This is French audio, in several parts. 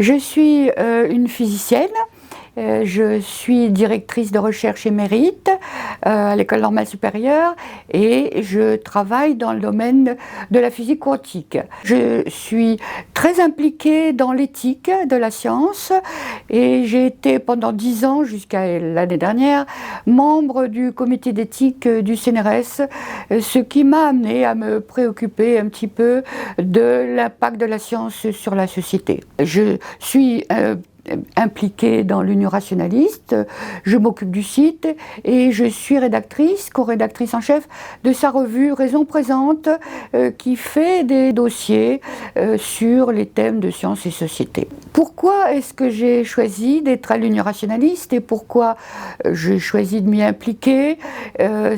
Je suis une physicienne. Je suis directrice de recherche émérite à l'École normale supérieure et je travaille dans le domaine de la physique quantique. Je suis très impliquée dans l'éthique de la science et j'ai été pendant 10 ans, jusqu'à l'année dernière, membre du comité d'éthique du CNRS, ce qui m'a amenée à me préoccuper un petit peu de l'impact de la science sur la société. Je suis impliquée dans l'Union rationaliste, je m'occupe du site et je suis co-rédactrice en chef de sa revue Raison Présente qui fait des dossiers sur les thèmes de sciences et société. Pourquoi est-ce que j'ai choisi d'être à l'Union rationaliste et pourquoi j'ai choisi de m'y impliquer?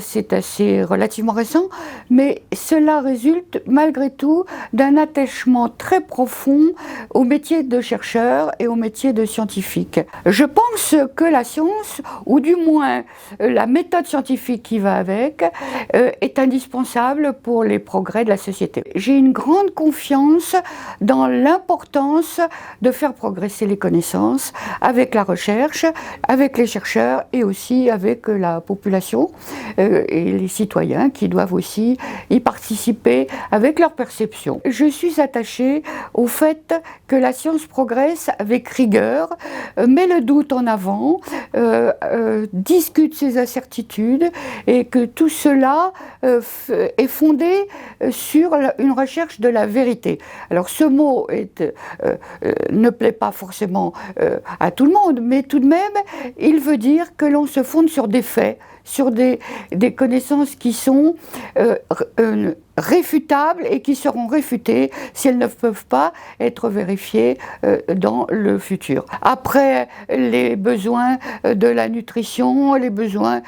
C'est assez relativement récent, mais cela résulte malgré tout d'un attachement très profond au métier de chercheur et au métier de scientifique. Je pense que la science, ou du moins la méthode scientifique qui va avec, est indispensable pour les progrès de la société. J'ai une grande confiance dans l'importance de faire progresser les connaissances avec la recherche, avec les chercheurs et aussi avec la population et les citoyens qui doivent aussi y participer avec leur perception. Je suis attachée au fait que la science progresse avec rigueur, met le doute en avant, discute ses incertitudes et que tout cela est fondé sur une recherche de la vérité. Alors ce mot ne plaît pas forcément à tout le monde, mais tout de même, il veut dire que l'on se fonde sur des faits, sur des connaissances qui sont réfutables et qui seront réfutées si elles ne peuvent pas être vérifiées dans le futur. Après, les besoins de la nutrition, les besoins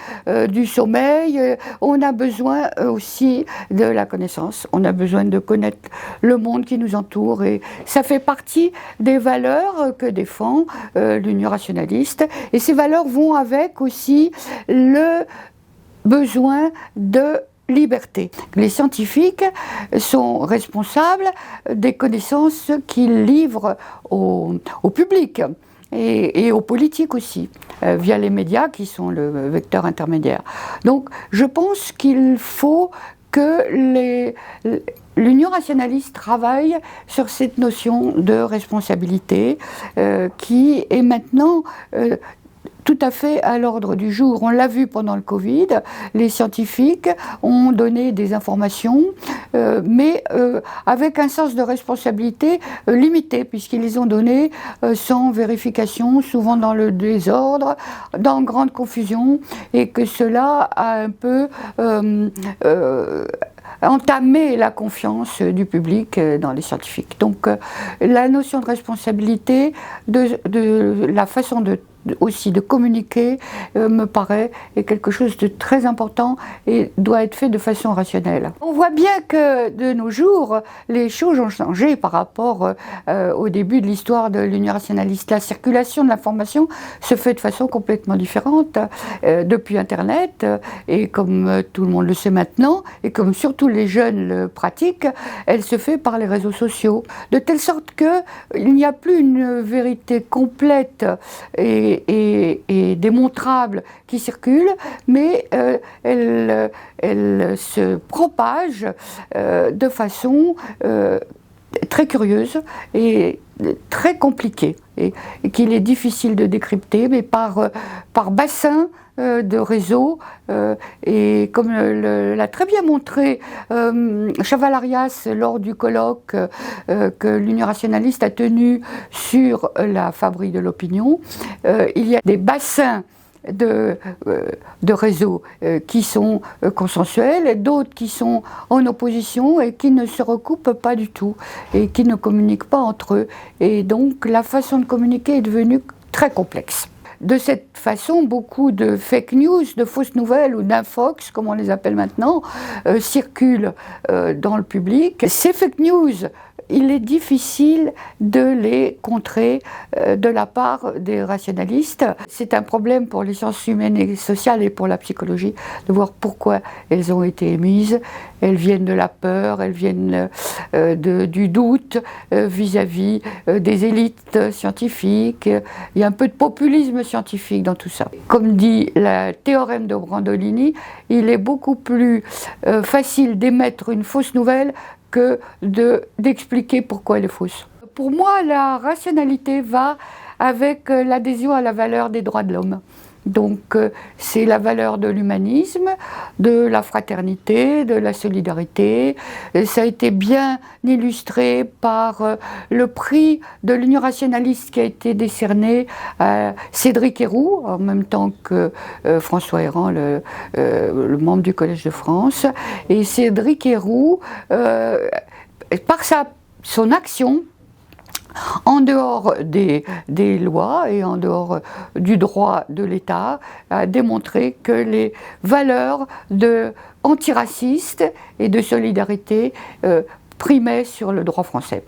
du sommeil, on a besoin aussi de la connaissance, on a besoin de connaître le monde qui nous entoure et ça fait partie des valeurs que défend l'Union rationaliste et ces valeurs vont avec aussi le besoin de liberté. Les scientifiques sont responsables des connaissances qu'ils livrent au public et aux politiques aussi, via les médias qui sont le vecteur intermédiaire. Donc je pense qu'il faut que l'Union rationaliste travaille sur cette notion de responsabilité qui est maintenant tout à fait à l'ordre du jour. On l'a vu pendant le Covid, les scientifiques ont donné des informations, mais avec un sens de responsabilité limité, puisqu'ils les ont données sans vérification, souvent dans le désordre, dans grande confusion, et que cela a un peu entamer la confiance du public dans les scientifiques. Donc la notion de responsabilité, de la façon aussi de communiquer me paraît est quelque chose de très important et doit être fait de façon rationnelle. On voit bien que de nos jours, les choses ont changé par rapport au début de l'histoire de l'Union rationaliste. La circulation de l'information se fait de façon complètement différente depuis Internet et comme tout le monde le sait maintenant et comme surtout les jeunes le pratiquent, elle se fait par les réseaux sociaux. De telle sorte qu'il n'y a plus une vérité complète et démontrable qui circule, mais elle se propage de façon très curieuse et très compliquée, et qu'il est difficile de décrypter, mais par bassin de réseau, et comme l'a très bien montré Chaval-Arias lors du colloque que l'Union rationaliste a tenu sur la fabrique de l'opinion, il y a des bassins de réseaux qui sont consensuels, d'autres qui sont en opposition et qui ne se recoupent pas du tout et qui ne communiquent pas entre eux. Et donc la façon de communiquer est devenue très complexe. De cette façon, beaucoup de fake news, de fausses nouvelles ou d'infox, comme on les appelle maintenant, circulent dans le public. Ces fake news il est difficile de les contrer de la part des rationalistes. C'est un problème pour les sciences humaines et sociales et pour la psychologie de voir pourquoi elles ont été émises. Elles viennent de la peur, elles viennent du doute vis-à-vis des élites scientifiques. Il y a un peu de populisme scientifique dans tout ça. Comme dit le théorème de Brandolini, il est beaucoup plus facile d'émettre une fausse nouvelle que d'expliquer pourquoi elle est fausse. Pour moi, la rationalité va avec l'adhésion à la valeur des droits de l'homme. Donc c'est la valeur de l'humanisme, de la fraternité, de la solidarité. Ça a été bien illustré par le prix de l'Union rationaliste qui a été décerné à Cédric Héroux, en même temps que François Héran, le membre du Collège de France. Et Cédric Héroux, par son action, en dehors des lois et en dehors du droit de l'État, a démontré que les valeurs antiracistes et de solidarité primaient sur le droit français.